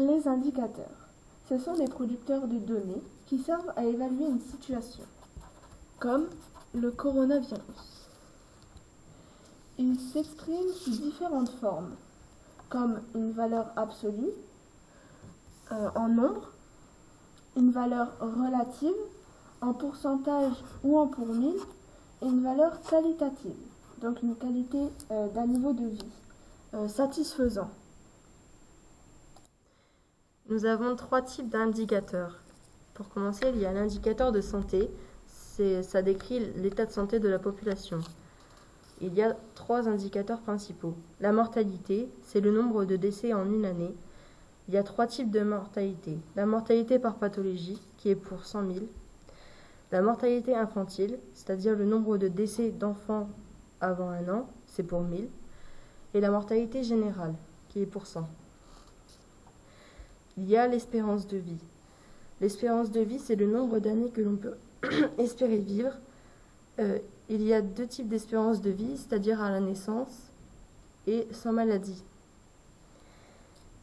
Les indicateurs. Ce sont des producteurs de données qui servent à évaluer une situation, comme le coronavirus. Ils s'expriment sous différentes formes, comme une valeur absolue, en nombre, une valeur relative, en pourcentage ou en pour mille, et une valeur qualitative, donc une qualité d'un niveau de vie satisfaisant. Nous avons 3 types d'indicateurs. Pour commencer, il y a l'indicateur de santé. Ça décrit l'état de santé de la population. Il y a 3 indicateurs principaux. La mortalité, c'est le nombre de décès en une année. Il y a 3 types de mortalité. La mortalité par pathologie, qui est pour 100 000. La mortalité infantile, c'est-à-dire le nombre de décès d'enfants avant 1 an, c'est pour 1000. Et la mortalité générale, qui est pour 100. Il y a l'espérance de vie. L'espérance de vie, c'est le nombre d'années que l'on peut espérer vivre. Il y a 2 types d'espérance de vie, c'est-à-dire à la naissance et sans maladie.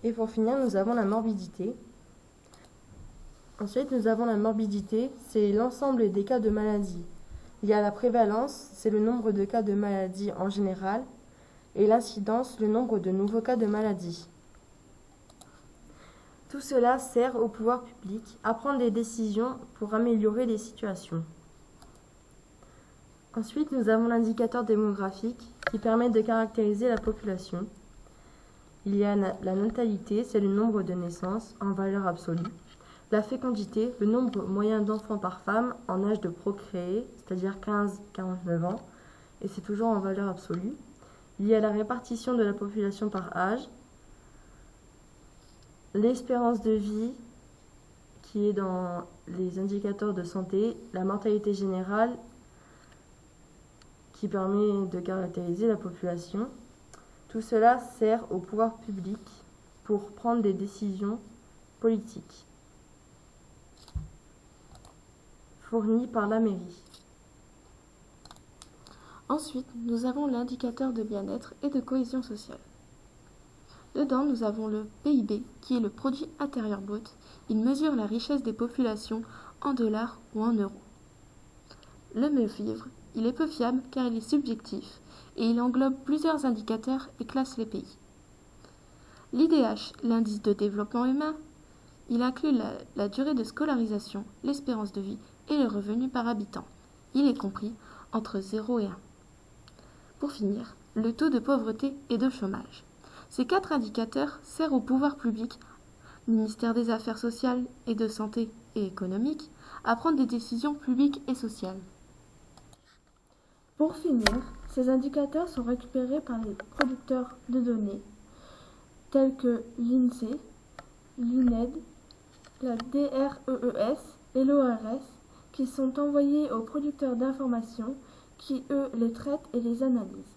Et pour finir, nous avons la morbidité. Ensuite, nous avons la morbidité, c'est l'ensemble des cas de maladie. Il y a la prévalence, c'est le nombre de cas de maladie en général, et l'incidence, le nombre de nouveaux cas de maladie. Tout cela sert au pouvoir public à prendre des décisions pour améliorer les situations. Ensuite, nous avons l'indicateur démographique qui permet de caractériser la population. Il y a la natalité, c'est le nombre de naissances en valeur absolue. La fécondité, le nombre moyen d'enfants par femme en âge de procréer, c'est-à-dire 15-49 ans, et c'est toujours en valeur absolue. Il y a la répartition de la population par âge. L'espérance de vie, qui est dans les indicateurs de santé, la mortalité générale, qui permet de caractériser la population. Tout cela sert au pouvoir public pour prendre des décisions politiques, fournies par la mairie. Ensuite, nous avons l'indicateur de bien-être et de cohésion sociale. Dedans, nous avons le PIB, qui est le produit intérieur brut. Il mesure la richesse des populations en dollars ou en euros. Le mieux vivre, il est peu fiable car il est subjectif et il englobe plusieurs indicateurs et classe les pays. L'IDH, l'indice de développement humain, il inclut la durée de scolarisation, l'espérance de vie et le revenu par habitant. Il est compris entre 0 et 1. Pour finir, le taux de pauvreté et de chômage. Ces 4 indicateurs servent au pouvoir public, ministère des Affaires sociales et de santé et économique, à prendre des décisions publiques et sociales. Pour finir, ces indicateurs sont récupérés par les producteurs de données, tels que l'INSEE, l'INED, la DREES et l'ORS, qui sont envoyés aux producteurs d'informations qui, eux, les traitent et les analysent.